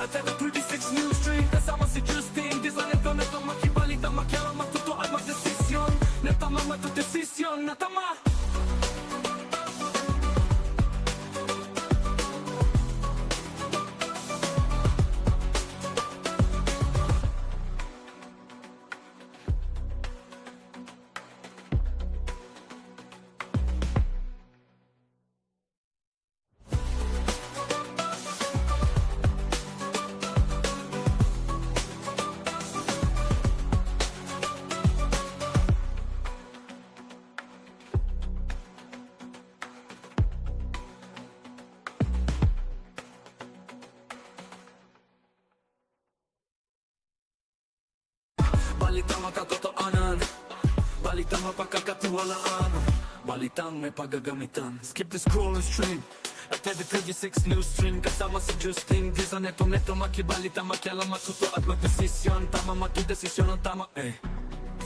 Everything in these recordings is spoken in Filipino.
At TV36 News Stream, kasama si Justin. Di sa neto makibalita, makialam, magtuto at magdesisyon. Natama matudesisyon, natama. Balitang makatotoanan, balitang mapagkakatiwalaan, balitang may paggagamitan. Skip the scroll and stream at TV36 News Stream, kasama si Justin. Di sa neto makibalita, makialam, matuto at magdesisyon. Tama matudesisyon ang tama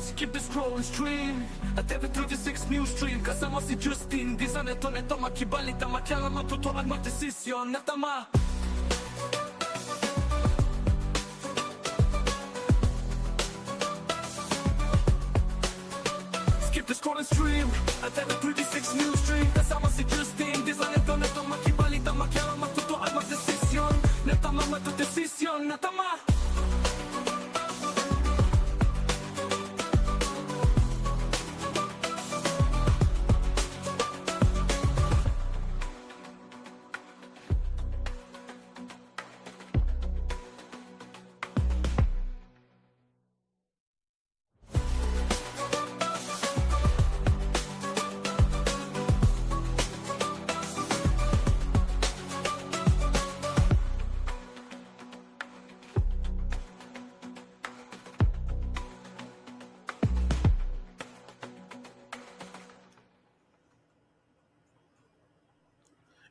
Skip the scroll and stream at TV36 News Stream, kasama si Justin. Di sa neto makibalita, makialam, matuto at magdesisyon na tama. The scroll and stream at TV36 News Stream, kasama si Justin. Di sa neto makibalita, makialam, matuto at magdesisyon. Natama matudesisyon, natama.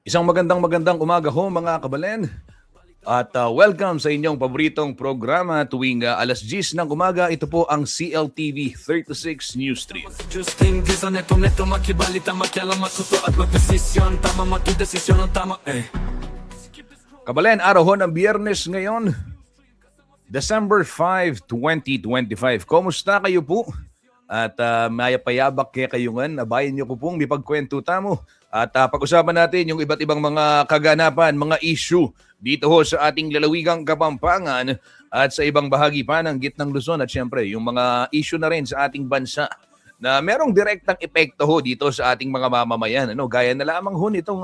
Isang magandang umaga ho mga kabalen. At welcome sa inyong paboritong programa tuwing alas 10 ng umaga. Ito po ang CLTV 36 News Stream. Justin, di sa neto makibalita, makialam, matuto at magdesisyon. Tama matudesisyon ang tama Kabalen, araw ho ng Biyernes ngayon, December 5, 2025. Kumusta kayo po? At mayapayabak kaya kayo nga, nabayan niyo ko pong mipagkwento tamo. At pag-usapan natin yung iba't ibang mga kaganapan, mga issue dito ho sa ating lalawigang Kapampangan at sa ibang bahagi pa ng gitnang Luzon. At syempre, yung mga issue na rin sa ating bansa na merong direktang epekto ho dito sa ating mga mamamayan. Gaya na lamang ho nitong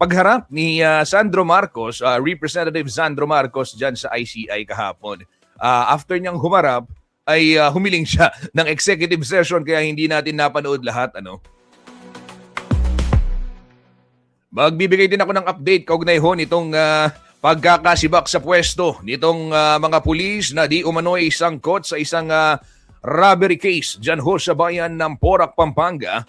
pagharap ni Sandro Marcos, Representative Sandro Marcos dyan sa ICI kahapon. After niyang humarap, ay humiling siya ng executive session kaya hindi natin napanood lahat. Magbibigay din ako ng update kaugnay ho nitong pagkakasibak sa pwesto nitong mga pulis na di umano'y sangkot sa isang robbery case dyan ho sa bayan ng Porac, Pampanga.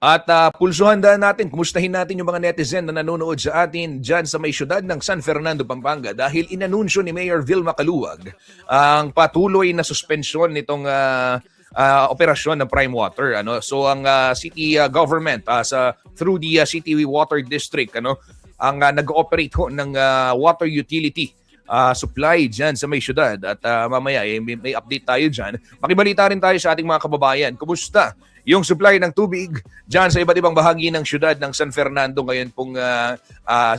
At pulsuhan natin, kumustahin natin yung mga netizen na nanonood sa atin dyan sa may syudad ng San Fernando, Pampanga dahil inanunsyo ni Mayor Vilma Caluwag ang patuloy na suspensyon nitong operasyon ng Prime Water. So ang city government through the City Water District ang nag-ooperate ho ng water utility supply dyan sa may syudad. At mamaya may update tayo dyan. Makibalita rin tayo sa ating mga kababayan. Kumusta yung supply ng tubig dyan sa iba't ibang bahagi ng syudad ng San Fernando ngayon pong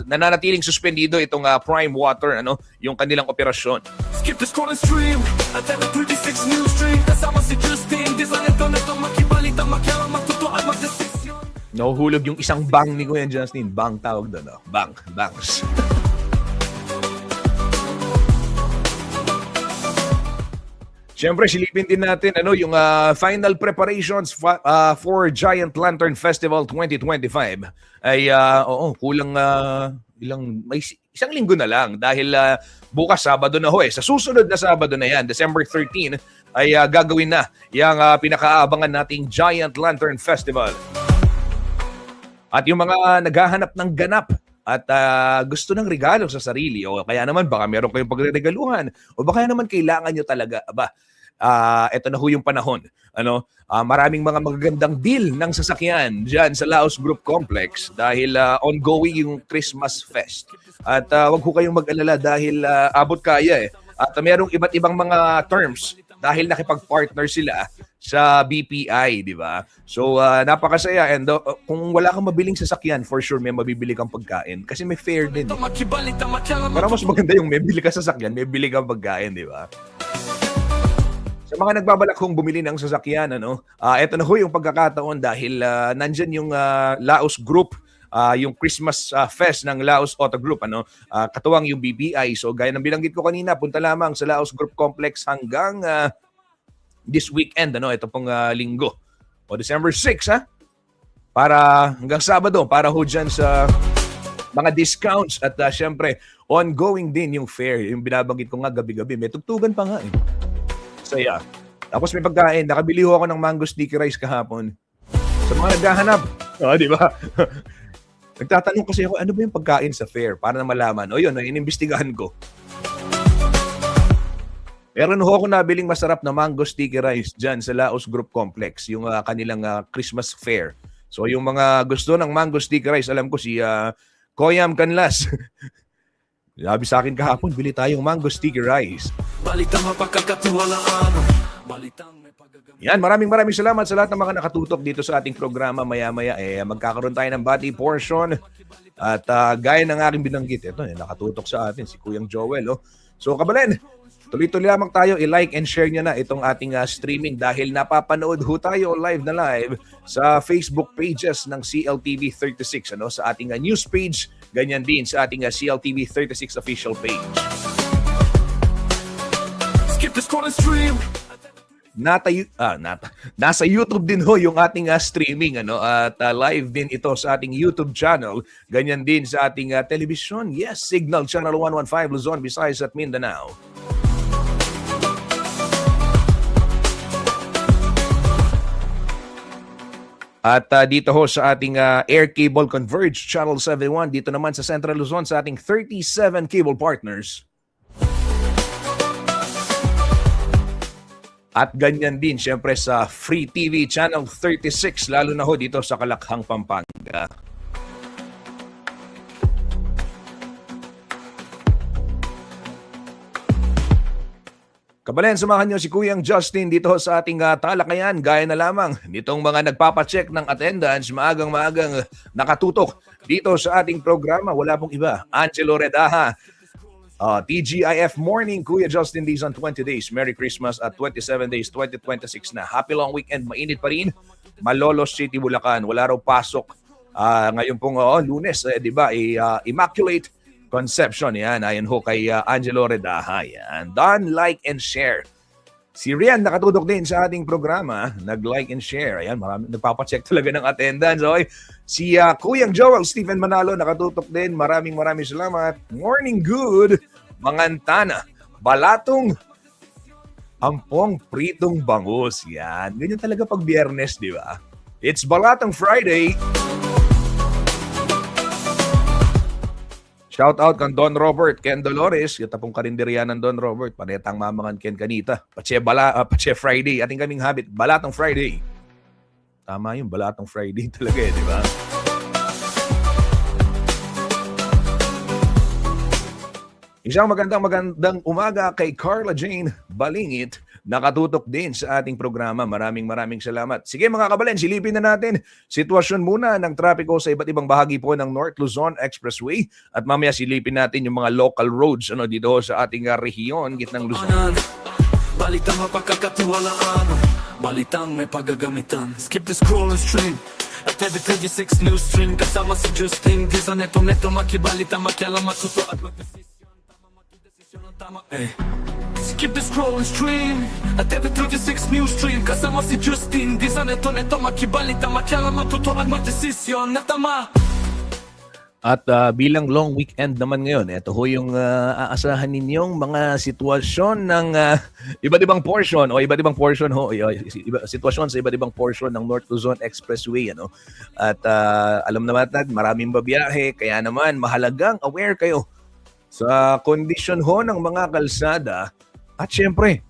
nananatiling suspendido itong Prime Water, yung kanilang operasyon. Skip the scroll and stream at TV36 News Stream, kasama si Justin. Di sa neto makibalita, makialam, matuto at magdesisyon. Nahuhulog yung isang bang ni Kuya Justin. Bang tawag doon. Bangs. Siyempre, silipin din natin yung final preparations for Giant Lantern Festival 2025. Ay kulang may isang linggo na lang dahil bukas Sabado na ho Sa susunod na Sabado na yan, December 13, ay gagawin na yung pinakaabangan nating Giant Lantern Festival. At yung mga naghahanap ng ganap at gusto ng regalo sa sarili o kaya naman baka meron kayong pagreregaluhan o baka naman kailangan nyo talaga ito na ho yung panahon. Maraming mga magagandang deal ng sasakyan dyan sa Laos Group Complex dahil ongoing yung Christmas Fest. At wag ho kayong mag-alala dahil abot kaya eh. At merong iba't ibang mga terms dahil nakipag-partner sila sa BPI, di ba? So, napakasaya. And kung wala kang mabiling sasakyan, for sure may mabibili kang pagkain. Kasi may fare din. Para mas maganda yung may bili ka sasakyan, may bili kang pagkain, di ba? Sa mga nagbabalak kong bumili ng sasakyan, eto na ho yung pagkakataon dahil nandyan yung Laos Group, yung Christmas Fest ng Laos Auto Group, katuwang yung BPI. So gaya ng binanggit ko kanina, punta lamang sa Laos Group Complex hanggang this weekend, ito pong linggo o December 6, para hanggang Sabado, para ho dyan sa mga discounts at syempre ongoing din yung fair, yung binabanggit ko nga gabi-gabi, may tugtugan pa nga eh. Saya. Tapos may pagkain, nakabili ho ako ng mango sticky rice kahapon. Sa mga naghahanap, di ba? Nagtatanong kasi ako, ano ba yung pagkain sa fair? Para na malaman. O yun, inimbestigahan ko. Meron ho ako nabiling masarap na mango sticky rice dyan sa Laos Group Complex, yung kanilang Christmas fair. So yung mga gusto ng mango sticky rice, alam ko si Koyam Canlas. Sabi sa akin kahapon, bili tayong mango sticky rice. Balitang mapagkakatiwalaan. Balitang may pagagamit. Yan, maraming salamat sa lahat ng mga nakatutok dito sa ating programa. Maya-maya, magkakaroon tayo ng bati portion. At gaya ng aking binanggit, ito, nakatutok sa atin, si Kuyang Joel. So, Kabalen, tuloy-tuloy lamang tayo, i-like and share nyo na itong ating streaming dahil napapanood ho tayo live sa Facebook pages ng CLTV 36, sa ating news page, ganyan din sa ating CLTV 36 official page. Skip the scroll and stream. Nasa YouTube din ho yung ating streaming at live din ito sa ating YouTube channel, ganyan din sa ating television. Yes, Signal Channel 115 Luzon, Visayas at Mindanao. At dito ho sa ating Air Cable Converge Channel 71, dito naman sa Central Luzon sa ating 37 cable partners. At ganyan din syempre sa Free TV Channel 36, lalo na ho dito sa Kalakhang, Pampanga. Kabalen, samahan niyo si Kuyang Justin dito sa ating talakayan. Gaya na lamang nitong mga nagpapacheck ng attendance, maagang-maagang nakatutok dito sa ating programa. Wala pong iba. Angelo Redaha, TGIF Morning, Kuya Justin Dizon, 20 days. Merry Christmas at 27 days, 2026 na. Happy long weekend, mainit pa rin. Malolos City, Bulacan. Wala raw pasok ngayon pong Lunes, di ba? Immaculate Conception, yan. Ayon ho kay Angelo Redaha. Yan. Don, like and share. Si Rian nakatudok din sa ating programa. Nag-like and share. Ayan, marami, nagpapacheck talaga ng attendance. Okay? Si Kuyang Joel Stephen Manalo nakatutok din. Maraming salamat. Morning good. Mangantana. Balatong ampong pritong bangus. Yan. Ganyan talaga pag Biyernes, di ba? It's Balatong Friday. Shout out kan Don Robert, Ken Dolores, yung tapong karinderya ng Don Robert, panetang mamangan Ken kanita. Pache Friday, ating kaming habit, Balatong Friday. Tama yung Balatong Friday talaga di ba? Isang magandang umaga kay Carla Jane Balingit, nakatutok din sa ating programa. Maraming salamat. Sige mga kabalen, silipin na natin sitwasyon muna ng trapiko sa iba't ibang bahagi po ng North Luzon Expressway at mamaya silipin natin yung mga local roads dito sa ating rehiyon, gitnang Luzon. Balitang mapagkakatiwalaan. Balitang may pagagamitan. Skip the scroll and stream. At TV 36 news stream. Kasama si Justin Dizon, neto makibalita, makialam, matuto at magdesisyon. Skip the scroll and stream. At TV 36 news stream. Kasama si Justin Dizon, neto makibalita, makialam, matuto at magdesisyon na tama. At bilang long weekend naman ngayon, ito ho yung aasahan ninyong mga sitwasyon ng iba't ibang portion sitwasyon sa iba't ibang portion ng North Luzon Expressway. At alam naman natin, maraming babiyahe, kaya naman mahalagang aware kayo sa kondisyon ho ng mga kalsada at syempre,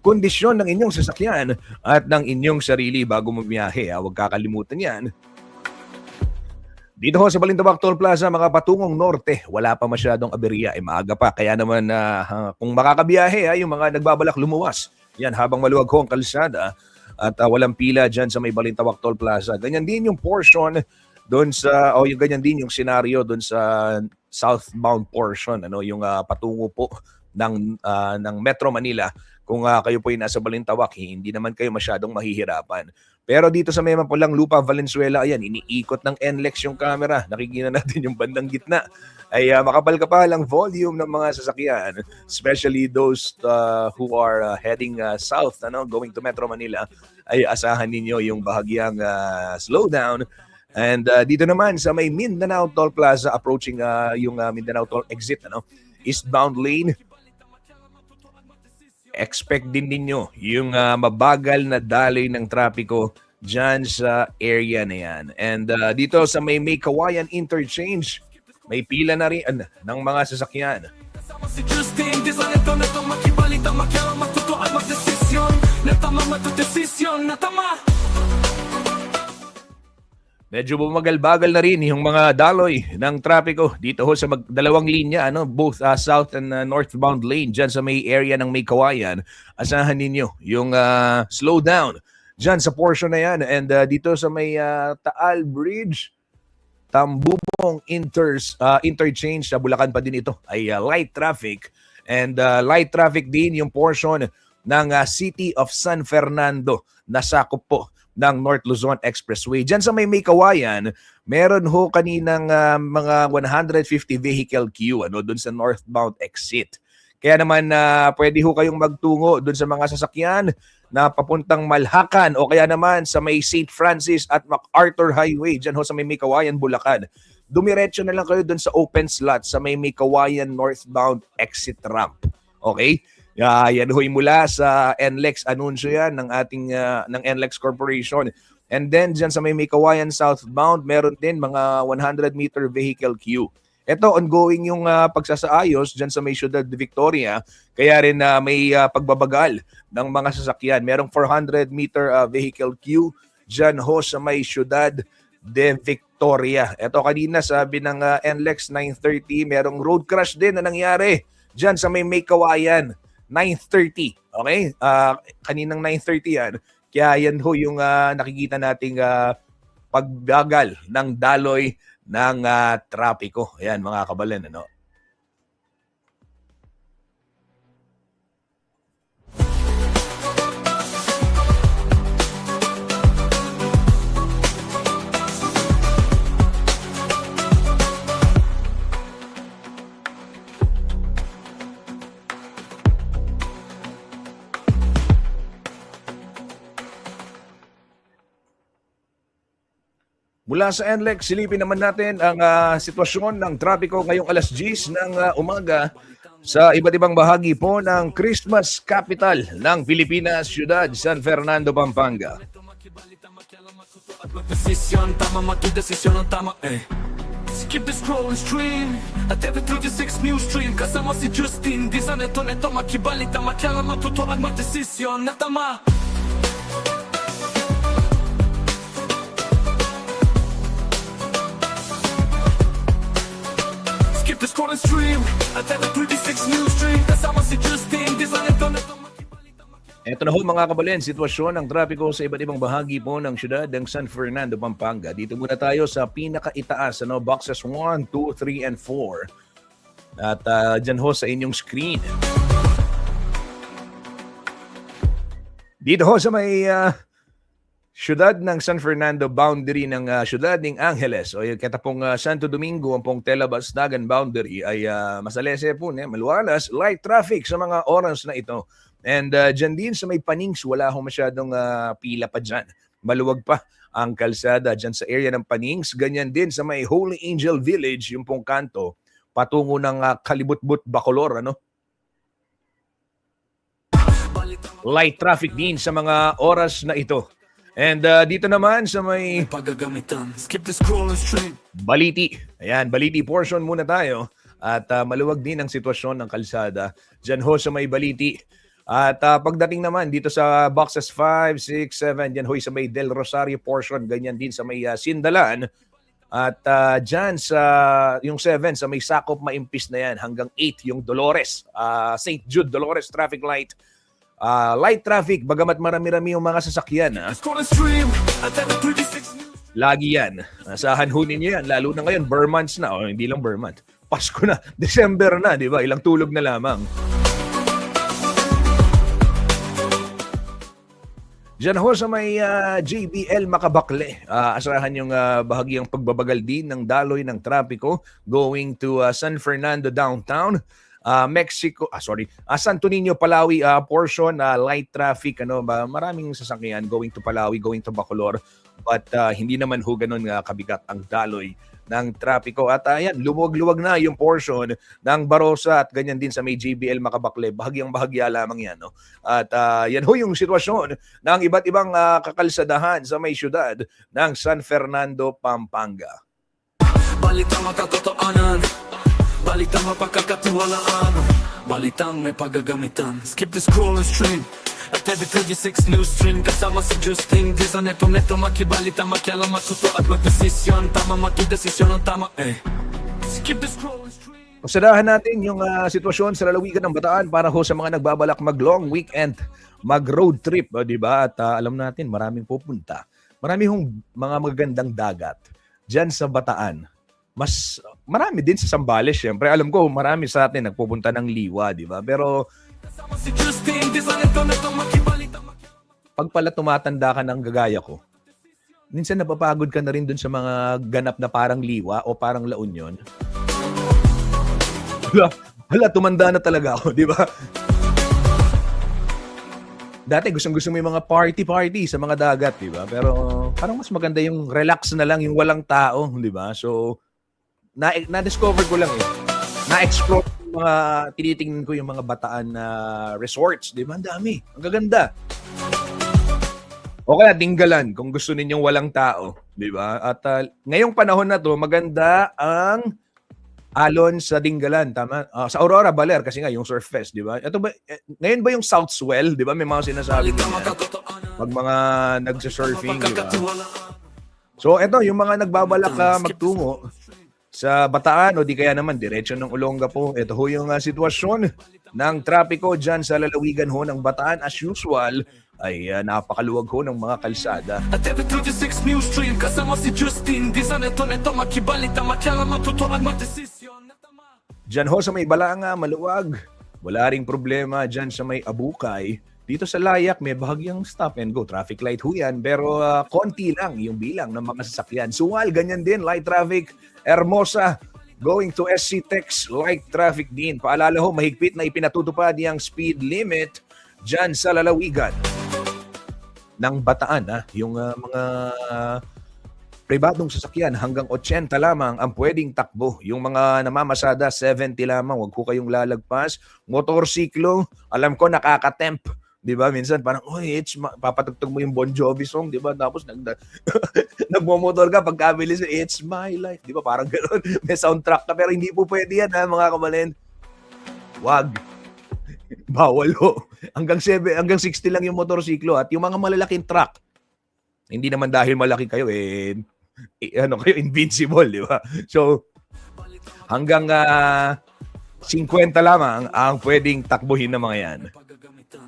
kondisyon ng inyong sasakyan at ng inyong sarili bago bumiyahe. Huwag kakalimutan yan. Dito ho sa Balintawak Toll Plaza, mga patungong norte, wala pa masyadong aberya. Maaga pa, kaya naman kung makakabiyahe, yung mga nagbabalak lumuwas. Yan, habang maluwag ho ang kalsada at walang pila dyan sa may Balintawak Toll Plaza. Ganyan din yung portion doon sa, yung ganyan din yung senaryo doon sa southbound portion, yung patungo po ng Metro Manila. Kung kayo po ay nasa Balintawak, hindi naman kayo masyadong mahihirapan. Pero dito sa may Mapulang Lupa, Valenzuela, ayan, iniikot ng NLEX yung camera. Nakikita natin yung bandang gitna. Ay makapal-kapal ang volume ng mga sasakyan, especially those who are heading south, going to Metro Manila, ay asahan ninyo yung bahagyang slowdown. And dito naman sa may Mindanao Toll Plaza, approaching yung Mindanao Toll exit, eastbound lane, expect din ninyo yung mabagal na daloy ng trapiko dyan sa area na yan. And dito sa may Kawayan Interchange, may pila na rin ng mga sasakyan. Kasama si Justin, di sa neto makibalita, makialam, matutuan, magdesisyon. Natama, matudesisyon, natama. Medyo bumagal-bagal na rin yung mga daloy ng trapiko dito ho sa dalawang linya, both south and northbound lane dyan sa may area ng Kawayan. Asahan ninyo yung slowdown dyan sa portion na yan. And dito sa may Taal Bridge, Tambubong interchange sa Bulacan pa din ito ay light traffic. And light traffic din yung portion ng City of San Fernando na sakop po ng North Luzon Expressway. Diyan sa may Kawayan, meron ho kaninang mga 150 vehicle queue doon sa northbound exit. Kaya naman pwede ho kayong magtungo doon sa mga sasakyan na papuntang Malhacan o kaya naman sa may St. Francis at MacArthur Highway, diyan ho sa may Kawayan, Bulacan. Dumiretso na lang kayo doon sa open slot sa may Kawayan northbound exit ramp. Okay? Yan ho'y mula sa NLEX anunsyo yan ng ating ng NLEX Corporation. And then dyan sa may Kawayan southbound, meron din mga 100-meter vehicle queue. Ito, ongoing yung pagsasaayos dyan sa may Ciudad de Victoria. Kaya rin may pagbabagal ng mga sasakyan. Merong 400-meter vehicle queue dyan ho sa may Ciudad de Victoria. Ito, kanina sabi ng NLEX 9:30, merong road crash din na nangyari dyan sa may Kawayan. 9:30. Okay? Kaninang 9:30 yan. Kaya yan ho yung nakikita nating pagbagal ng daloy ng trapiko. Ayan mga kabalen, Mula sa NLEX, silipin naman natin ang sitwasyon ng trapiko ngayong alas 10 ng umaga sa iba't ibang bahagi po ng Christmas capital ng Pilipinas, Ciudad San Fernando, Pampanga. Skip the scroll and stream at every 36 news stream. Kasama si Justin, di sa neto makibalita, makialam, matutuan, magdesisyon, natama. The scroll and stream at every 36 news stream. Kasama si Justin, di sa neto makibalita. Ito na ho mga kabalen, sitwasyon ng trapiko sa iba't ibang bahagi po ng siyudad ng San Fernando, Pampanga. Dito muna tayo sa pinakaitaas, boxes 1, 2, 3, and 4. At dyan ho sa inyong screen. Dito ho sa may siyudad ng San Fernando, boundary ng siyudad ng Angeles. O yung katapong Santo Domingo, ang pong Telabas-Dagan boundary ay masalese po, maluwalas, light traffic sa mga oras na ito. And dyan din sa may Panings, wala ho masyadong pila pa dyan. Maluwag pa ang kalsada dyan sa area ng Panings. Ganyan din sa may Holy Angel Village, yung pong kanto, patungo ng Kalibutbut, Bacolor, Light traffic din sa mga oras na ito. And dito naman sa may Skip the scroll and stream. Baliti. Ayan, Baliti portion muna tayo. At maluwag din ang sitwasyon ng kalsada. Diyan ho sa may Baliti. At pagdating naman dito sa boxes 5, 6, 7, yan hoy sa may Del Rosario portion, ganyan din sa may Sindalan. At dyan sa yung 7 sa may Sakop Maimpis na yan hanggang 8 yung Dolores, St. Jude Dolores traffic light. Light traffic, bagamat marami-rami yung mga sasakyan. Lagi yan. Asahan ho ninyo yan. Lalo na ngayon, Burr months na. O hindi lang Burr month. Pasko na. December na, di ba? Ilang tulog na lamang. Diyan ho sa may JBL Makabakle, asahan yung bahagyang pagbabagal din ng daloy ng trapiko going to San Fernando downtown, Mexico, Santo Niño, Palawi portion, light traffic, maraming sasakyan going to Palawi, going to Bacolor, but hindi naman ho ganun kabigat ang daloy ng trapiko. At ayan, lumuwag-luwag na yung portion ng Barosa at ganyan din sa may JBL Makabakle. Bahagyang-bahagya lamang yan. No? At yan ho yung sitwasyon ng iba't ibang kakalsadahan sa may syudad ng San Fernando, Pampanga. Balitang makatotoanan, balitang mapagkakatiwalaan, balitang may paggagamitan. Skip the scroll and stream at every 36 news stream. Kasama si Justin Disa, neto makibalita, makialam, matuto at magdesisyon. Tama, magdesisyon ang tama, Skip the scroll and stream. Obserbahan natin yung sitwasyon sa lalawigan ng Bataan para ho sa mga nagbabalak mag-long weekend, mag-road trip, di ba? At alam natin, maraming pupunta. Marami hong mga magagandang dagat dyan sa Bataan. Mas marami din sa Zambales, syempre. Alam ko, marami sa atin nagpupunta ng Liwa, di ba? Pero pag pala tumatanda ka ng gagaya ko, minsan napapagod ka na rin dun sa mga ganap na parang Liwa o parang La Union. Hala, tumanda na talaga ako, di ba? Dati gustong-gusto mo yung mga party sa mga dagat, di ba? Pero parang mas maganda yung relax na lang, yung walang tao, di ba? So, na-discover ko lang na-explore yung mga, tinitingnan ko yung mga Bataan na resorts, di ba? Ang dami, ang gaganda. O kaya Dinggalan, kung gusto ninyong walang tao, di ba? At ngayong panahon na to, maganda ang alon sa Dinggalan, tama? Sa Aurora, Baler, kasi nga yung Surf Fest, di ba? Ito ba, ngayon ba yung South Swell, di ba? May mga sinasabi niya. Pag mga nagsasurfing, di ba? So, ito, yung mga nagbabalak magtungo sa Bataan o di kaya naman diretso ng Olongapo. Ito ho yung sitwasyon ng trapiko dyan sa lalawigan ho ng Bataan. As usual, ay napakaluwag ho ng mga kalsada. At every 36 news stream, kasama si Justin Disa, neto makibalita, makialam, matuto at magdesisyon. Dyan ho sa may Balanga, maluwag. Wala ring problema dyan sa may Abukay. Dito sa Layak, may bahagyang stop and go. Traffic light ho yan, pero konti lang yung bilang ng mga sasakyan. Suwal, ganyan din, light traffic. Hermosa, going to SC Tex, light traffic din. Paalala ho, mahigpit na ipinatutupad yung speed limit dyan sa lalawigan ng Bataan. Yung mga pribadong sasakyan hanggang 80 lamang ang pwedeng takbo. Yung mga namamasada, 70 lamang. Huwag ko kayong lalagpas. Motorsiklo, alam ko nakaka-tempt. Di ba? Minsan parang, papatugtog mo yung Bon Jovi song, di ba? Tapos nagmomotor ka pagkabilis, it's my life. Di ba? Parang gano'n. May soundtrack ka. Pero hindi po pwede yan, mga kamalin. Wag. Bawal ho. Hanggang 60 lang yung motorsiklo at yung mga malalaking truck. Hindi naman dahil malaki kayo, kayo invincible, di ba? So, hanggang 50 lamang ang pwedeng takbuhin ng mga yan.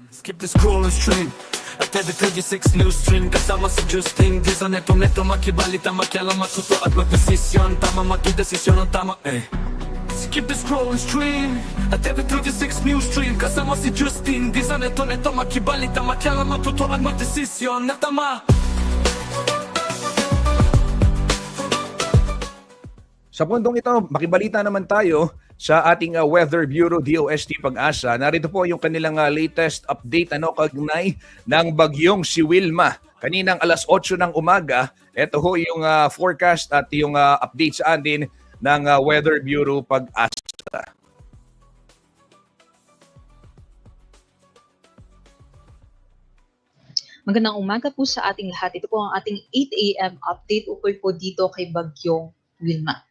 Skip the scroll and stream at every 36 news stream. Kasama si Justin Disa, neto makibalita, makialam, matuto at magdesisyon. Tama, magdesisyon ang tama, Skip the scroll and stream at every 36 news stream. Kasama si Justin Disa, neto makibalita, makialam, matuto at magdesisyon na tama. Sa puntong ito, makibalita naman tayo sa ating Weather Bureau DOST Pag-asa. Narito po yung kanilang latest update kaugnay ng bagyong si Wilma. Kaninang alas 8 ng umaga, ito ho yung forecast at yung update sa atin ng Weather Bureau Pag-asa. Magandang umaga po sa ating lahat. Ito po ang ating 8 a.m. update ukol po dito kay Bagyong Wilma.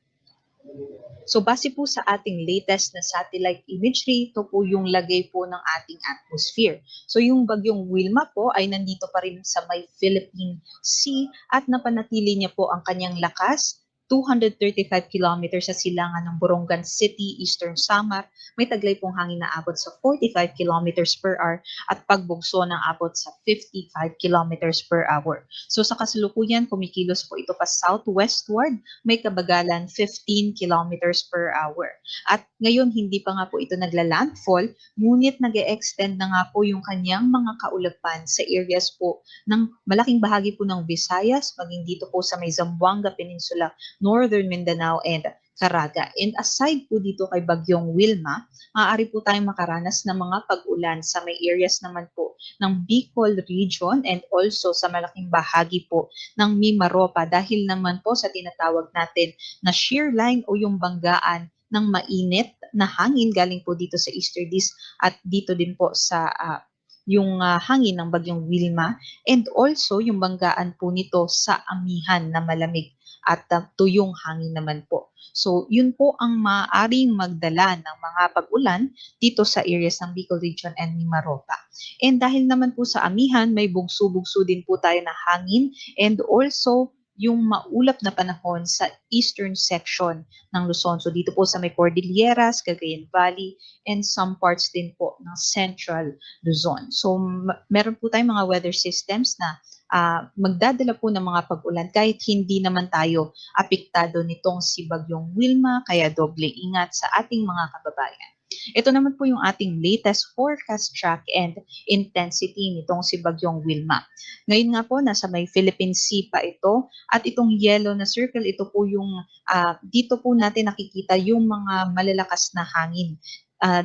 So base po sa ating latest na satellite imagery, ito po yung lagay po ng ating atmosphere. So yung bagyong Wilma po ay nandito pa rin sa may Philippine Sea at napanatili niya po ang kanyang lakas 235 kilometers sa silangan ng Borongan City, Eastern Samar. May taglay pong hangin na abot sa 45 kilometers per hour at pagbugso ng abot sa 55 kilometers per hour. So sa kasalukuyan, kumikilos po ito pa southwestward, may kabagalan 15 kilometers per hour. At ngayon, hindi pa nga po ito nagla-landfall, ngunit nag-e-extend na nga po yung kanyang mga kaulapan sa areas po ng malaking bahagi po ng Visayas, maging dito po sa may Zamboanga Peninsula, Northern Mindanao, and Caraga. And aside po dito kay Bagyong Wilma, maaari po tayong makaranas ng mga pag-ulan sa may areas naman po ng Bicol region and also sa malaking bahagi po ng Mimaropa dahil naman po sa tinatawag natin na shear line o yung banggaan ng mainit na hangin galing po dito sa easterlies at dito din po sa yung hangin ng Bagyong Wilma and also yung banggaan po nito sa amihan na malamig at tuyong hangin naman po. So, yun po ang maaaring magdala ng mga pag-ulan dito sa areas ng Bicol Region and Mimaropa. And dahil naman po sa amihan, may bugso-bugso din po tayo na hangin and also yung maulap na panahon sa eastern section ng Luzon. So dito po sa may Cordilleras, Cagayan Valley, and some parts din po ng central Luzon. So meron po tayong mga weather systems na magdadala po ng mga pag-ulan kahit hindi naman tayo apektado nitong si Bagyong Wilma, kaya doble ingat sa ating mga kababayan. Ito naman po yung ating latest forecast track and intensity nitong si Bagyong Wilma. Ngayon nga po, nasa may Philippine Sea pa ito at itong yellow na circle, ito po yung dito po natin nakikita yung mga malalakas na hangin.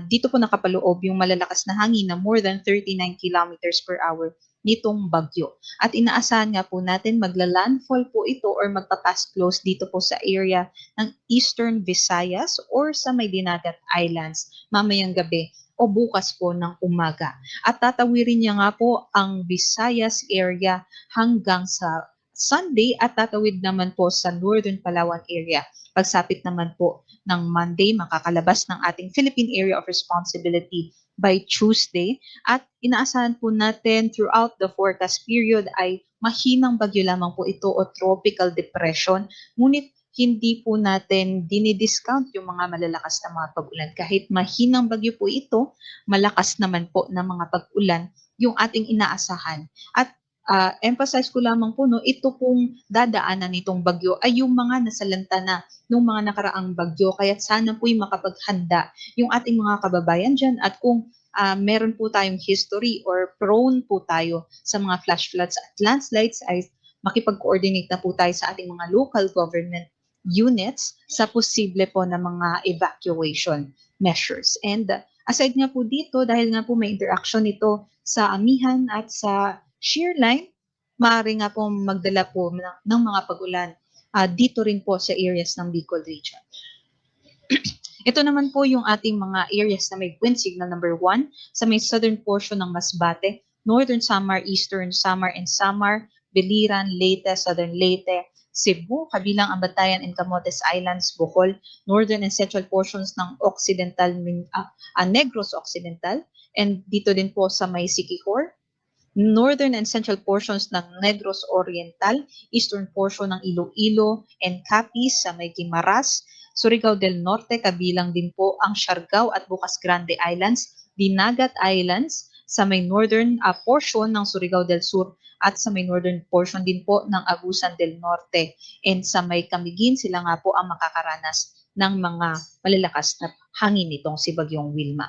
Dito po nakapaloob yung malalakas na hangin na more than 39 kilometers per hour nitong bagyo. At inaasahan nga po natin magla-landfall po ito or magpa-pass close dito po sa area ng Eastern Visayas or sa may Dinagat Islands mamayang gabi o bukas po ng umaga. At tatawirin niya nga po ang Visayas area hanggang sa Sunday at tatawid naman po sa Northern Palawan area. Pagsapit naman po ng Monday, makakalabas ng ating Philippine Area of Responsibility by Tuesday at inaasahan po natin throughout the forecast period ay mahinang bagyo lamang po ito o tropical depression. Ngunit hindi po natin dinidiscount yung mga malalakas na mga pag-ulan. Kahit mahinang bagyo po ito, malakas naman po na mga pag-ulan yung ating inaasahan. At emphasize ko lamang po, no, ito pong dadaanan nitong bagyo ay yung mga nasalanta na nung mga nakaraang bagyo. Kaya sana po'y makapaghanda yung ating mga kababayan dyan at kung meron po tayong history or prone po tayo sa mga flash floods at landslides ay makipag-coordinate na po tayo sa ating mga local government units sa posible po na mga evacuation measures. And aside nga po dito, dahil nga po may interaction ito sa amihan at sa shear line, maaari nga po magdala po ng mga pag-ulan dito rin po sa areas ng Bicol region. Ito naman po yung ating mga areas na may wind signal number 1 sa may southern portion ng Masbate, Northern Samar, Eastern Samar and Samar, Biliran, Leyte, Southern Leyte, Cebu, kabilang ang Batayan and Camotes Islands, Bohol, northern and central portions ng Occidental, Negros Occidental, and dito din po sa may Siquijor, northern and central portions ng Negros Oriental, eastern portion ng Iloilo and Capiz sa may Guimaras, Surigao del Norte, kabilang din po ang Siargao at Bocas Grande Islands, Dinagat Islands sa may northern portion ng Surigao del Sur at sa may northern portion din po ng Agusan del Norte. And sa may Camiguin, sila nga po ang makakaranas ng mga malalakas na hangin nitong si Bagyong Wilma.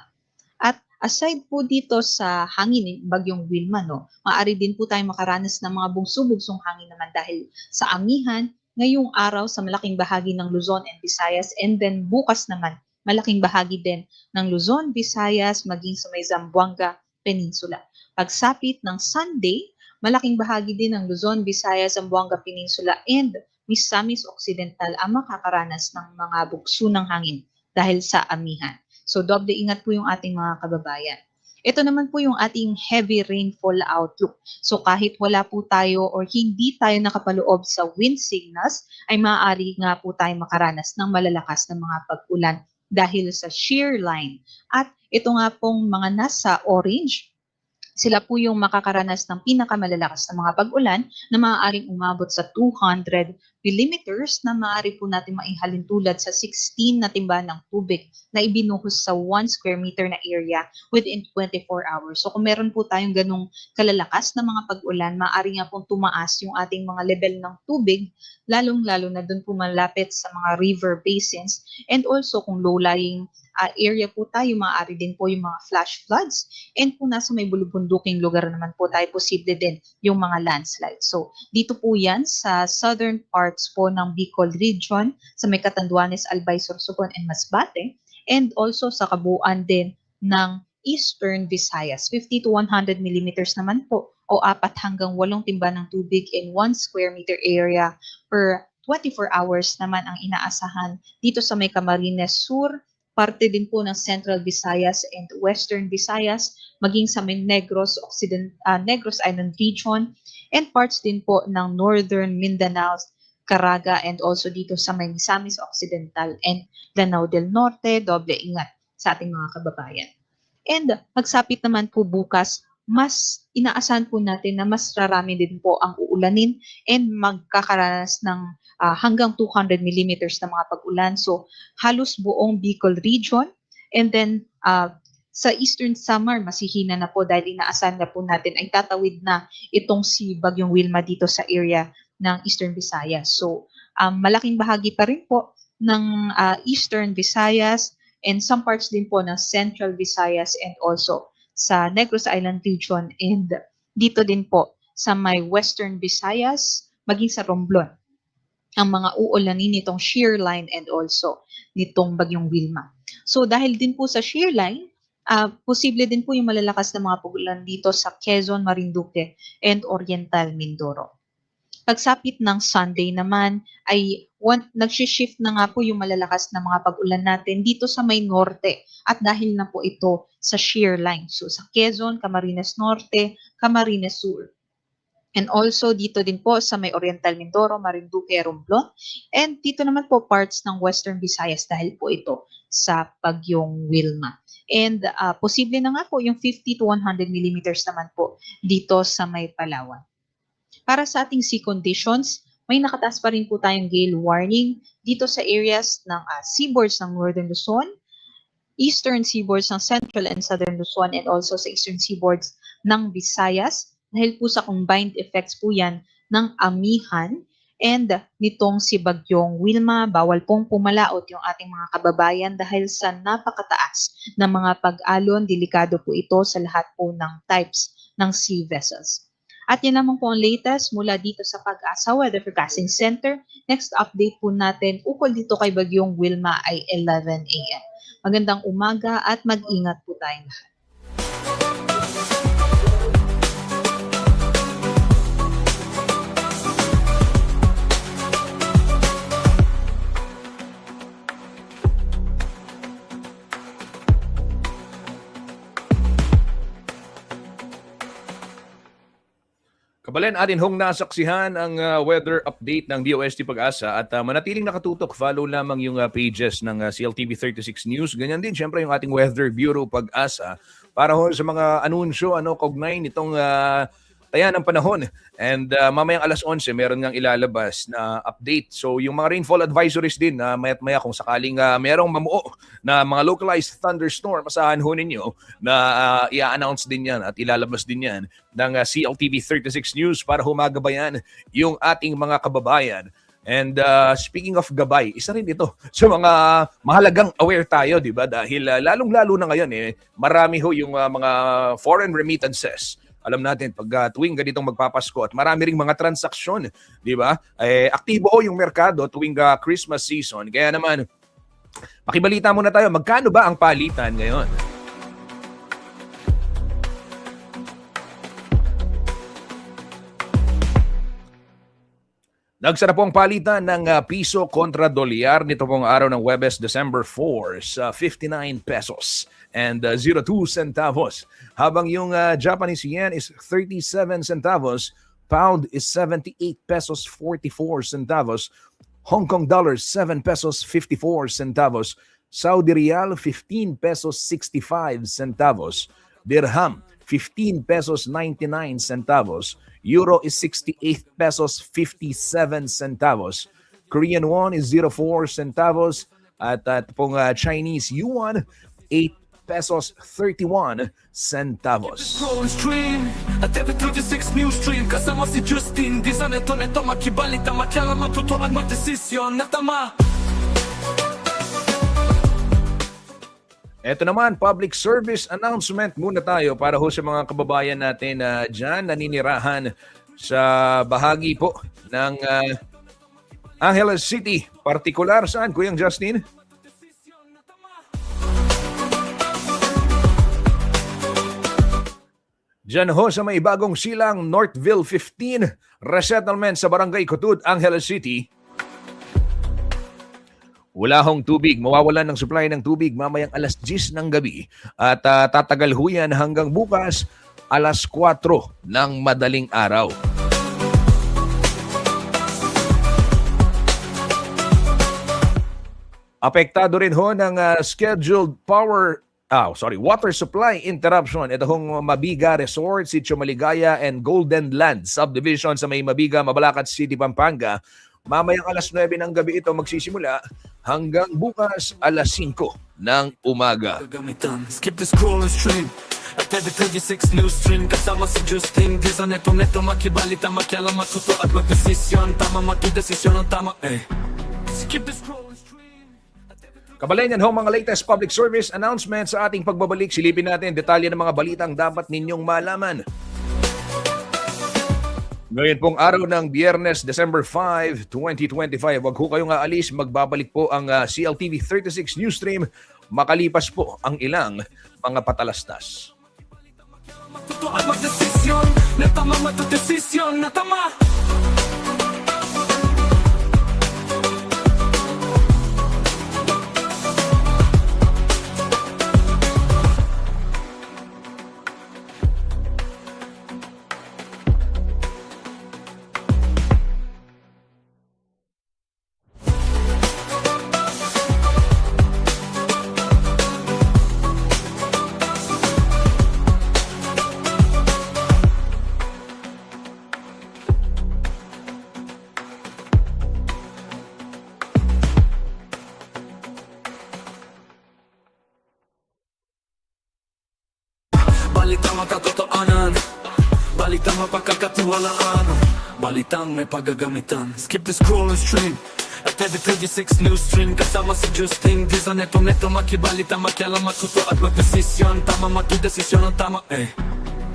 At aside po dito sa hangin ni Bagyong Wilma, no, maaari din po tayo makaranas ng mga bugso-bugsong hangin naman dahil sa amihan, ngayong araw sa malaking bahagi ng Luzon and Visayas, and then bukas naman, malaking bahagi din ng Luzon, Visayas, maging sa may Zamboanga Peninsula. Pagsapit ng Sunday, malaking bahagi din ng Luzon, Visayas, Zamboanga Peninsula, and Misamis Occidental ang makakaranas ng mga bugso ng hangin dahil sa amihan. So, doble ingat po yung ating mga kababayan. Ito naman po yung ating heavy rainfall outlook. So kahit wala po tayo or hindi tayo nakapaloob sa wind signals, ay maaari nga po tayo makaranas ng malalakas na mga pag-ulan dahil sa shear line. At ito nga pong mga nasa orange, sila po yung makakaranas ng pinakamalalakas na mga pag-ulan na maaaring umabot sa 200 millimeters na maaari po natin maihalin tulad sa 16 na timba ng tubig na ibinuhos sa 1 square meter na area within 24 hours. So kung meron po tayong ganong kalalakas na mga pag-ulan, maaari nga pong tumaas yung ating mga level ng tubig, lalong-lalo na doon po malapit sa mga river basins. And also kung low-lying area po tayo, maaari din po yung mga flash floods. And kung nasa may bulubunduking lugar naman po tayo, posible din yung mga landslides. So dito po yan sa southern parts po ng Bicol region, sa may Catanduanes, Albay, Sorsogon, and Masbate. And also sa kabuuan din ng Eastern Visayas, 50 to 100 millimeters naman po o 4 hanggang 8 timba ng tubig in 1 square meter area per 24 hours naman ang inaasahan dito sa may Camarines Sur, parte din po ng Central Visayas and Western Visayas, maging sa may Negros Island region, and parts din po ng Northern Mindanao, Caraga, and also dito sa may Misamis Occidental and Lanao del Norte. Doble ingat sa ating mga kababayan. And magsapit naman po bukas, mas inaasahan po natin na mas rarami din po ang uulanin and magkakaranas ng hanggang 200 millimeters na mga pag-ulan. So halos buong Bicol region. And then sa Eastern Samar, masihina na po dahil inaasahan na po natin ay tatawid na itong si Bagyong Wilma dito sa area ng Eastern Visayas. So malaking bahagi pa rin po ng Eastern Visayas and some parts din po ng Central Visayas and also sa Negros Island region and dito din po sa may Western Visayas, maging sa Romblon, ang mga uulanin nitong shear line and also nitong Bagyong Wilma. So dahil din po sa shear line, posible din po yung malalakas na mga pag-ulan dito sa Quezon, Marinduque, and Oriental Mindoro. Pagsapit ng Sunday naman ay nagsishift na nga po yung malalakas na mga pag-ulan natin dito sa may norte at dahil na po ito sa shear line. So sa Quezon, Camarines Norte, Camarines Sur. And also dito din po sa may Oriental Mindoro, Marinduque, Romblon. And dito naman po parts ng Western Visayas dahil po ito sa Bagyong Wilma. And posible na nga po yung 50 to 100 millimeters naman po dito sa may Palawan. Para sa ating sea conditions, may nakataas pa rin po tayong gale warning dito sa areas ng seaboards ng Northern Luzon, eastern seaboards ng Central and Southern Luzon, and also sa eastern seaboards ng Visayas. Dahil po sa combined effects po yan ng amihan and nitong si Bagyong Wilma, bawal pong pumalaot yung ating mga kababayan dahil sa napakataas na mga pag-alon. Delikado po ito sa lahat po ng types ng sea vessels. At yan naman po ang latest mula dito sa Pag-asa Weather Forecasting Center. Next update po natin ukol dito kay Bagyong Wilma ay 11 a.m. Magandang umaga at mag-ingat po tayong lahat. Kabalen, atin hong nasaksihan ang weather update ng DOST Pag-asa at manatiling nakatutok, follow lamang yung pages ng CLTV 36 News. Ganyan din, syempre, yung ating Weather Bureau Pag-asa para sa mga anunsyo, kaugnay nitong taya ng panahon. And mamayang alas 11, meron ngang ilalabas na update. So yung mga rainfall advisories din, maya't maya kung sakaling merong mamuo na mga localized thunderstorm, asahan ho ninyo na i-announce din yan at ilalabas din yan ng CLTV 36 News para humagabayan yung ating mga kababayan. And speaking of gabay, isa rin ito sa mga mahalagang aware tayo, di ba? Dahil lalong-lalo na ngayon, marami ho yung mga foreign remittances. Alam natin, pag tuwing ganitong magpapasko at marami ring mga transaksyon, di ba? Aktibo yung merkado tuwing Christmas season. Kaya naman, makibalita muna tayo, magkano ba ang palitan ngayon? Nagsara po ang palitan ng piso kontra dolyar nito pong araw ng Huwebes, December 4 sa 59 pesos and 02 centavos. Habang yung Japanese yen is 37 centavos, pound is 78 pesos 44 centavos, Hong Kong dollars 7 pesos 54 centavos, Saudi Riyal 15 pesos 65 centavos, dirham 15 pesos 99 centavos, euro is 68 pesos 57 centavos, Korean won is 04 centavos, at pong Chinese yuan 8 pesos 31 centavos. Scroll stream at TV36 News Stream kasama si Justin di sa neto makibalita makialam matuto at magdesisyon na tama. Ito naman, public service announcement muna tayo para ho sa mga kababayan natin na dyan naninirahan sa bahagi po ng Angeles City. Partikular saan, Kuyang Justin? Diyan ho sa may bagong silang Northville 15 resettlement sa Barangay Kutud, Angeles City. Wala hong tubig. Mawawalan ng supply ng tubig mamayang alas 10 ng gabi at tatagal ho yan hanggang bukas alas 4 ng madaling araw. Apektado rin ho ng scheduled water supply interruption. Ito hong Mabiga Resort, Sitio Maligaya and Golden Land Subdivision sa may Mabiga, Mabalacat City, Pampanga. Mamayang alas 9 ng gabi ito magsisimula hanggang bukas alas 5 ng umaga. Gagamitan, skip the scroll and stream at TV36 News Stream kasama si Justin di sa neto makibalita makialam matuto at magdesisyon tama magdesisyon ang tama skip the scroll and stream. Kabalayan yan ho mga latest public service announcements sa ating pagbabalik. Silipin natin detalye ng mga balitang dapat ninyong malaman. Ngayon pong araw ng Biyernes, December 5, 2025. Huwag ho kayong aalis. Magbabalik po ang CLTV 36 News Stream makalipas po ang ilang mga patalastas. Matuto at magdesisyon na tama magdesisyon na tama. Balitang makatotoanan, balitang mapagkakatiwalaan, balitang may paggagamitan. Skip the scroll and stream at TV36 News Stream kasama si Justin di sa neto makibalita makialam matuto at magdesisyon tama magdesisyon ang tama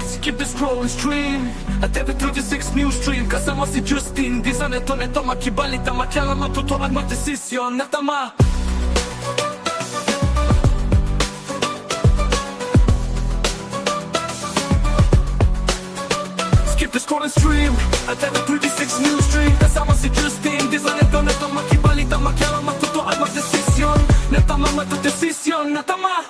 Skip the scroll and stream at TV36 News Stream kasama si Justin di sa neto makibalita makialam matuto at magdesisyon na tama. The scroll and stream at TV36 News Stream kasama si Justin di sa neto makibalita makialam matuto at magdesisyon na tama magdesisyon na tama.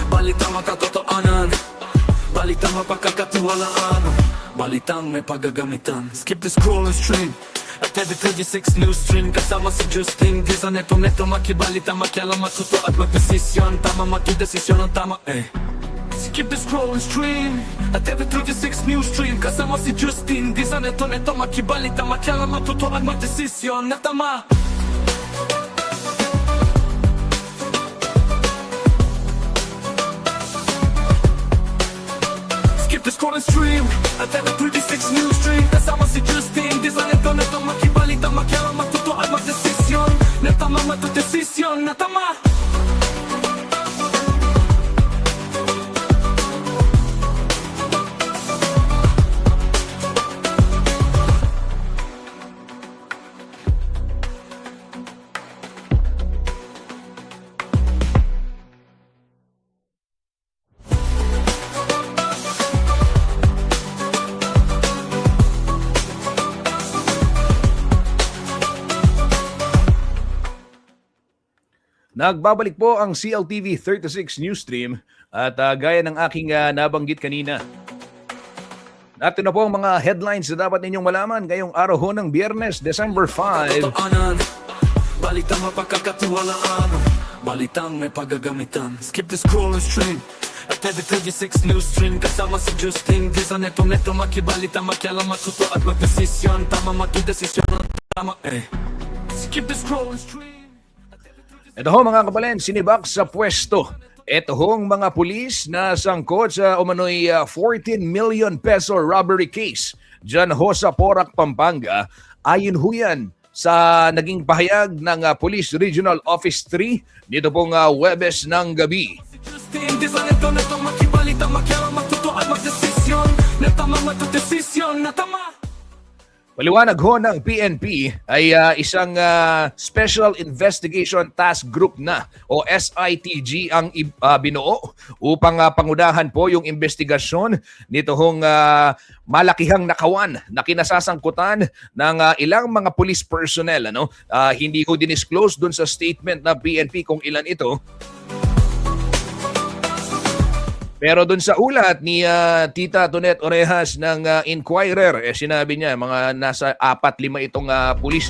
Balitang makatotoanan, balitang mapagkakatiwalaan, balitang may paggagamitan. Skip the scroll and stream at TV36 News Stream kasama si Justin di sa neto makibalita makialam matuto at magdesisyon tama magdesisyon ang tama Skip the scroll and stream at TV36 News Stream kasama si Justin di sa neto makibalita makialam matuto at magdesisyon na tama. the scroll and stream at every 36 news stream. Kasama si Justin, di sa neto makibalita, makialam, matuto at magdesisyon. Natama matudesisyon, natama. Nagbabalik po ang CLTV 36 News Stream at gaya ng aking nabanggit kanina. Natin na po ang mga headlines na dapat ninyong malaman ngayong araw ho ng Biyernes, December 5. Totoonan, balitang mapagkakatiwalaan, balitang may paggagamitan. Skip the scroll and stream at every 36 news stream. Kasama si Justin, di sa neto makibalita, makialam, matuto at magdesisyon. Tama matudesisyon, tama Skip the scroll and stream. Ito ho mga kabalen, sinibak sa pwesto. Ito hong mga pulis na sangkot sa umano'y 14 million peso robbery case dyan ho sa Porac, Pampanga. Ayon ho yan sa naging pahayag ng Police Regional Office 3 dito pong Huwebes ng gabi. Si Justin, di sa neto makibalita, makialam, matuto at magdesisyon. Natama matudesisyon, natama. Paliwanag ho ng PNP ay isang Special Investigation Task Group na o SITG ang binuo upang pangunahan po yung investigasyon nito hong malakihang nakawan na kinasasangkutan ng ilang mga police personnel. Hindi ko dinisclose dun sa statement ng PNP kung ilan ito. Pero doon sa ulat ni Tita Tonet Orejas ng Inquirer, sinabi niya mga nasa 4-5 itong pulis.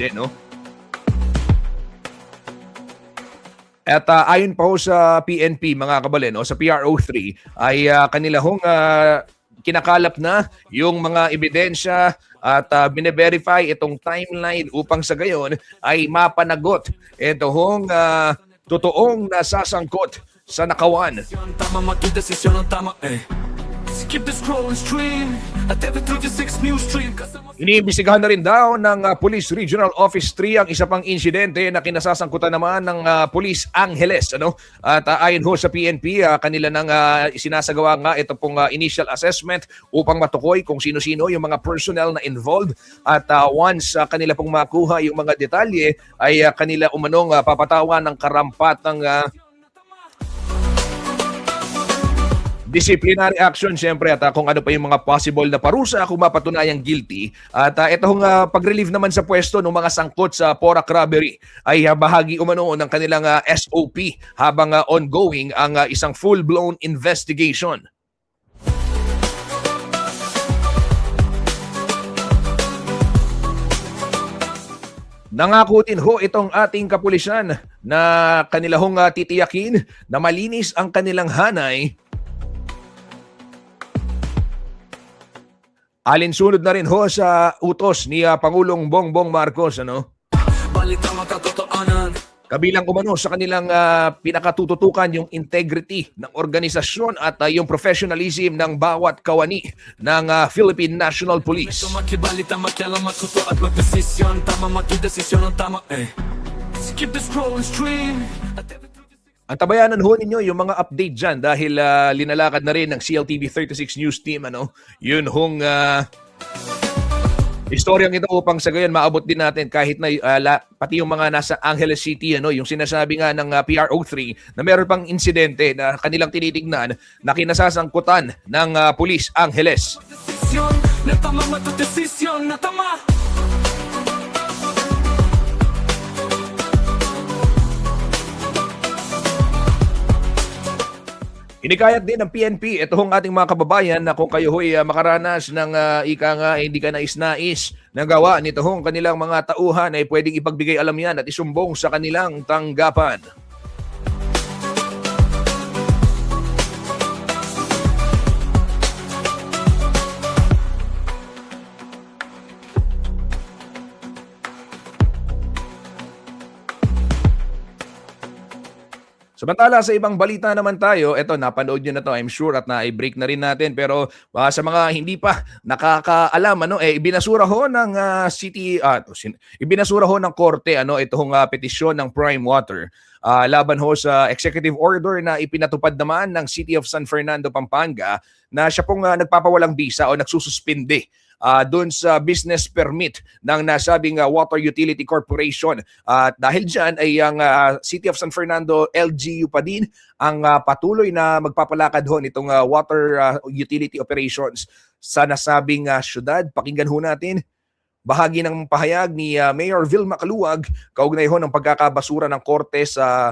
At ayon pa ho sa PNP mga kabalen, sa PRO3, ay kanila hong kinakalap na yung mga ebidensya at bine-verify itong timeline upang sa gayon ay mapanagot ito hong totoong nasasangkot sa nakawan. Tama matudesisyon, tama Skip the scroll and stream at every 36 news stream. Iniimbestigahan na rin daw ng Police Regional Office 3 ang isa pang insidente na kinasasangkutan naman ng Police Angeles. At ayon ho sa PNP, kanila nang sinasagawa nga ito pong initial assessment upang matukoy kung sino-sino yung mga personnel na involved. At once kanila pong makuha yung mga detalye, ay kanila umanong papatawan ng karampatang disciplinary action siyempre at kung ano pa yung mga possible na parusa kung mapatunayang guilty. At itong pag-relieve naman sa pwesto ng mga sangkot sa Porac robbery ay bahagi umano ng kanilang SOP habang ongoing ang isang full-blown investigation. Nangako din ho itong ating kapulisan na kanila hong titiyakin na malinis ang kanilang hanay. Alinsunod na rin ho sa utos ni Pangulong Bongbong Marcos. Balitang makatotohanan. Kabilang umano sa kanilang pinakatututukan yung integrity ng organisasyon at yung professionalism ng bawat kawani ng Philippine National Police. Makibalita, makialam, matuto at magdesisyon. Tama matudesisyon, tama Skip the scroll and stream at every Antabayanan ho ninyo yung mga update dyan dahil linalakad na rin ng CLTV 36 News Team yun hong istoryang ito upang sa gayon maabot din natin kahit na pati yung mga nasa Angeles City yung sinasabi nga ng PRO3 na meron pang insidente na kanilang tinitingnan na kinasasangkutan ng Police Angeles. desisyon, natama matudesisyon, natama. Hinikayat din ng PNP itong ating mga kababayan na kung kayo ho'y makaranas ng hindi ka nais-nais na gawa nito hong kanilang mga tauhan ay pwedeng ipagbigay alam yan at isumbong sa kanilang tanggapan. Sa Samantala sa ibang balita naman tayo, eto napanood nyo na to I'm sure at na-break na rin natin pero sa mga hindi pa nakakaalam ibinasura ho ng ibinasura ho ng korte itong petisyon ng Prime Water laban ho sa executive order na ipinatupad naman ng City of San Fernando, Pampanga na siya pong nagpapawalang bisa o nagsususpinde doon sa business permit ng nasabing Water Utility Corporation. At dahil dyan ay ang City of San Fernando LGU pa din ang patuloy na magpapalakad ho nitong water utility operations sa nasabing syudad. Pakinggan ho natin bahagi ng pahayag ni Mayor Vilma Caluag kaugnay ho ng pagkakabasura ng korte sa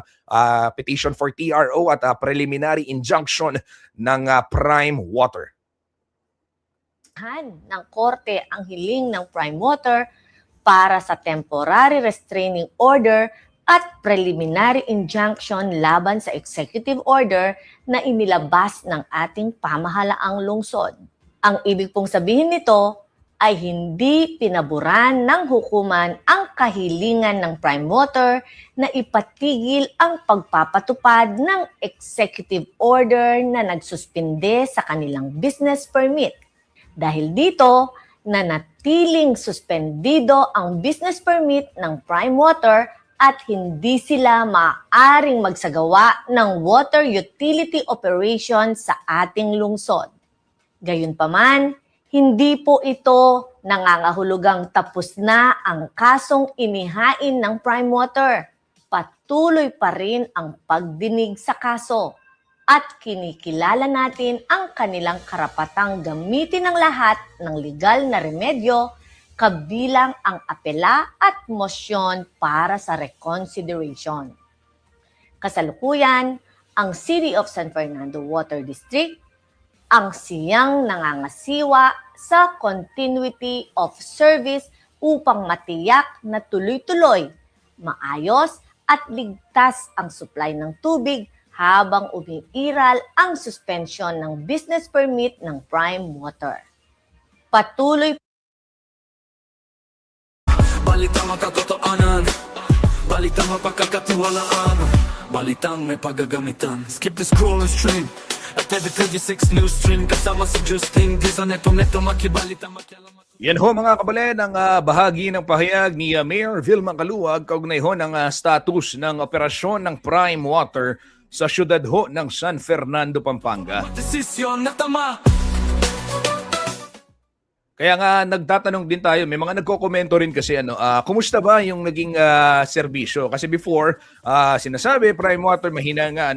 petition for TRO at preliminary injunction ng Prime Water. Ng korte ang hiling ng Prime Water para sa temporary restraining order at preliminary injunction laban sa executive order na inilabas ng ating pamahalaang lungsod. Ang ibig pong sabihin nito ay hindi pinaboran ng hukuman ang kahilingan ng Prime Water na ipatigil ang pagpapatupad ng executive order na nagsuspinde sa kanilang business permit. Dahil dito, nanatiling suspendido ang business permit ng Prime Water at hindi sila maaaring magsagawa ng water utility operation sa ating lungsod. Gayunpaman, hindi po ito nangangahulugang tapos na ang kasong inihain ng Prime Water. Patuloy pa rin ang pagdinig sa kaso. At kinikilala natin ang kanilang karapatang gamitin ng lahat ng legal na remedyo kabilang ang apela at mosyon para sa reconsideration. Kasalukuyan, ang City of San Fernando Water District ang siyang nangangasiwa sa continuity of service upang matiyak na tuloy-tuloy, maayos at ligtas ang supply ng tubig habang umiiral ang suspension ng business permit ng Prime Water. Patuloy Balitang makatotoanan, balitang mapagkakatiwalaan, balitang may paggagamitan. Skip the scroll and stream at every 36 news stream kasama si Justin Dizon. Neto makibalitang makialaman. Yan ho mga kabalen ang bahagi ng pahayag ni Mayor Vilma Caluag kaugnay ho ng status ng operasyon ng Prime Water sa syudad ho ng San Fernando, Pampanga. Desisyon na tama. Kaya nga nagtatanong din tayo, may mga nagko-komento rin kasi kumusta ba yung naging serbisyo? Kasi before sinasabi Prime Water mahina nga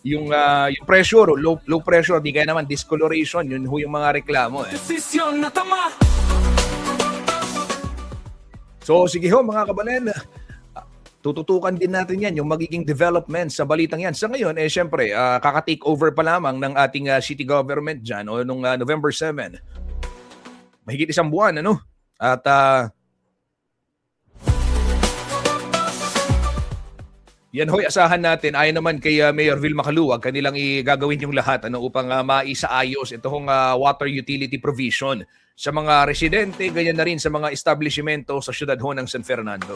yung pressure, low pressure, di kaya naman discoloration, yun ho yung mga reklamo Desisyon na tama. So sige ho mga kabalen, tututukan din natin yan, yung magiging development sa balitang yan. Sa ngayon, syempre, kaka-take over pa lamang ng ating city government dyan o nung November 7. Mahigit isang buwan, At yan ho'y asahan natin. Ayon naman kay Mayor Vilma Caluag, kanilang gagawin yung lahat upang maisaayos itong water utility provision sa mga residente, ganyan na rin sa mga establishmento sa syudad ho ng San Fernando.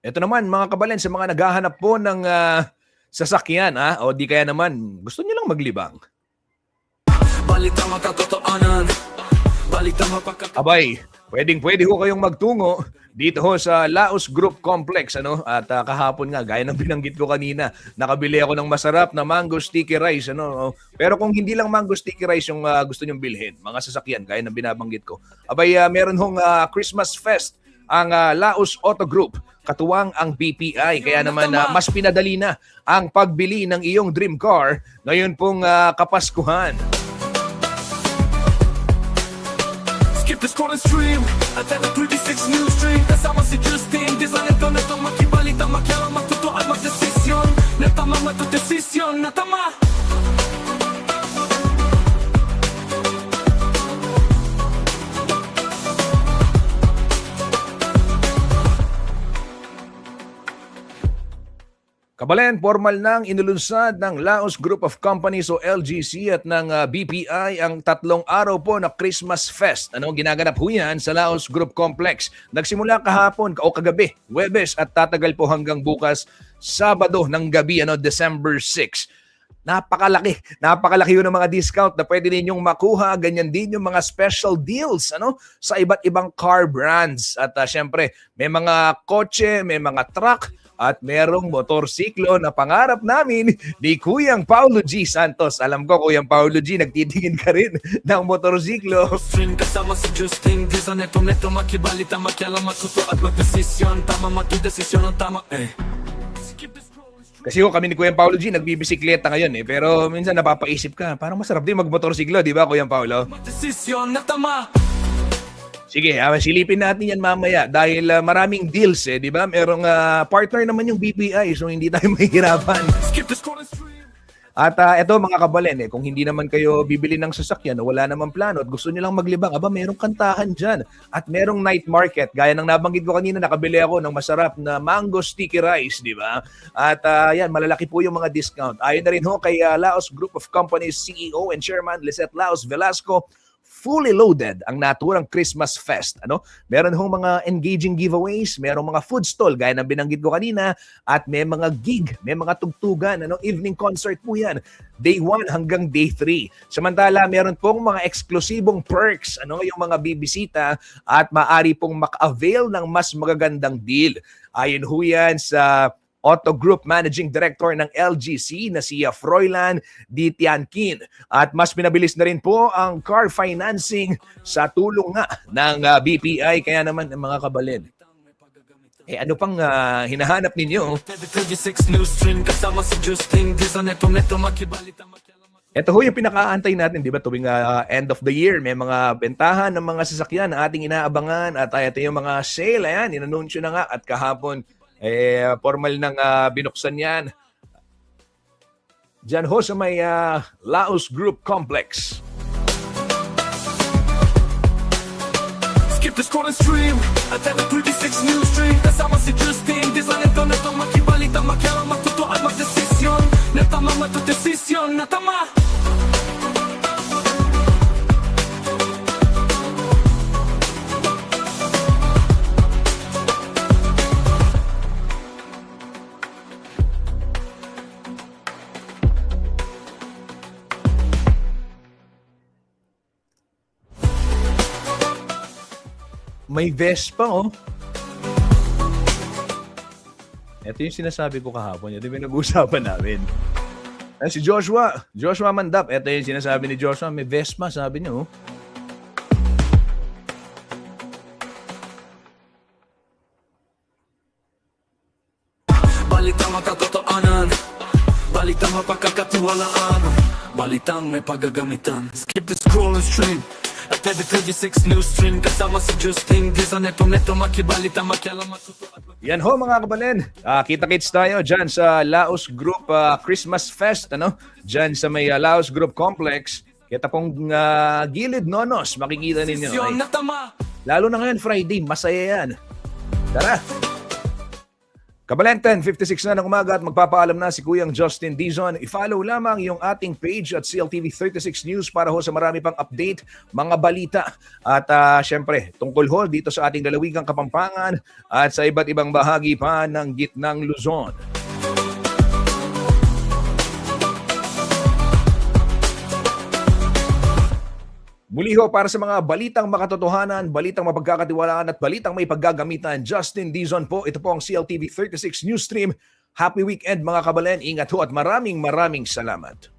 Ito naman mga kabalen sa mga naghahanap po ng sasakyan o di kaya naman gusto niyo lang maglibang. Balitang makatotoanan, balitang Abay, pwede ho kayong magtungo dito ho sa Laos Group Complex at kahapon nga gaya ng binanggit ko kanina, nakabili ako ng masarap na mango sticky rice Pero kung hindi lang mango sticky rice yung gusto niyo bilhin, mga sasakyan gaya ng binabanggit ko. Abay, meron hong Christmas Fest ang Laos Auto Group, katuwang ang BPI. Kaya naman mas pinadali na ang pagbili ng iyong dream car ngayon pong Kapaskuhan. Skip the scroll and stream at every 36 news stream kasama si Justin Dizon. Neto makibalitang makialaman, magtutuan, magdesisyon na tama, magdesisyon na tama. Kabalen, formal nang inulunsad ng Laos Group of Companies o LGC at ng BPI ang 3 araw po na Christmas Fest. Ginaganap ho yan sa Laos Group Complex. Nagsimula kahapon o kagabi, Huwebes, at tatagal po hanggang bukas, Sabado ng gabi, December 6. Napakalaki yun ng mga discount na pwede ninyong makuha. Ganyan din yung mga special deals sa iba't ibang car brands. At syempre, may mga kotse, may mga truck, at merong motorsiklo na pangarap namin ni Kuyang Paulo G. Santos. Alam ko, Kuyang Paulo G, nagtitingin ka rin ng motorsiklo. String kasama si Justin Dizon neto makibalita makialam matuto at magdesisyon. Tama matudesisyon ang tama Skip the scroll. Kasi kami ni Kuyang Paulo G, nagbibisikleta ngayon Pero minsan napapaisip ka, parang masarap din magmotorsiklo, di ba Kuyang Paulo? Magdesisyon na tama. Sige, silipin natin yan mamaya dahil maraming deals di ba? Merong partner naman yung BPI so hindi tayo mahihirapan. Skip the scroll and stream. At eto mga kabalen, kung hindi naman kayo bibili ng sasakyan o wala namang plano at gusto nyo lang maglibang, merong kantahan dyan. At merong night market. Gaya ng nabanggit ko kanina, nakabili ako ng masarap na mango sticky rice, di ba? At yan, malalaki po yung mga discount. Ayon na rin ho kay Laos Group of Companies CEO and Chairman Lisette Laos Velasco, fully loaded ang naturang Christmas Fest. Meron hong mga engaging giveaways, merong mga food stall, gaya ng binanggit ko kanina, at may mga gig, may mga tugtugan, evening concert po yan. Day 1 hanggang day 3. Samantala, meron pong mga eksklusibong perks, yung mga bibisita, at maaari pong maka-avail ng mas magagandang deal. Ayon ho yan sa Auto Group Managing Director ng LGC na si Froilan Di Tianquin. At mas pinabilis na rin po ang car financing sa tulong nga ng BPI. Kaya naman mga kabalen, ano pang hinahanap ninyo? News stream kasama si Justin Dizon neto makibalita makialam. Ito ho yung pinakaantay natin, di ba? Tuwing end of the year, may mga bentahan ng mga sasakyan na ating inaabangan. At ito yung mga sale, ayan, inanunsyo na nga. At kahapon, formal nang binuksan yan. Diyan ho sa may Laos Group Complex. Skip the scroll and stream at the 36 News stream kasama si Justin Dizon neto makibalita makialam matuto at magdesisyon na tama matudesisyon na tama. May Vespa, Ito yung sinasabi ko kahapon. Ito yung nag-uusapan namin. Si Joshua Mandap. Ito yung sinasabi ni Joshua. May Vespa, sabi niya, Balitang makatotoanan, balitang mapagkakatiwalaan, balitang may paggagamitan. Skip the scroll and stream at the 36 News stream kasama si Justin Dizon neto makibalita makialam matuto at yan ho mga kabalen. Kita-kits tayo dyan sa Laos Group Christmas Fest. Dyan sa may Laos Group Complex. Kita pong gilid nonos. Makikita ninyo. desisyon na tama. Lalo na ngayon Friday. Masaya yan. Tara! Kabalen, 10:56 na ng umaga at magpapaalam na si Kuyang Justin Dizon. I-follow lamang yung ating page at CLTV 36 News para ho sa marami pang update, mga balita. At syempre, tungkol ho dito sa ating lalawigang Kapampangan at sa iba't ibang bahagi pa ng gitnang Luzon. Muli ho para sa mga balitang makatotohanan, balitang mapagkakatiwalaan at balitang may paggagamitan, Justin Dizon po. Ito po ang CLTV 36 News Stream. Happy weekend mga kabalen. Ingat ho at maraming salamat.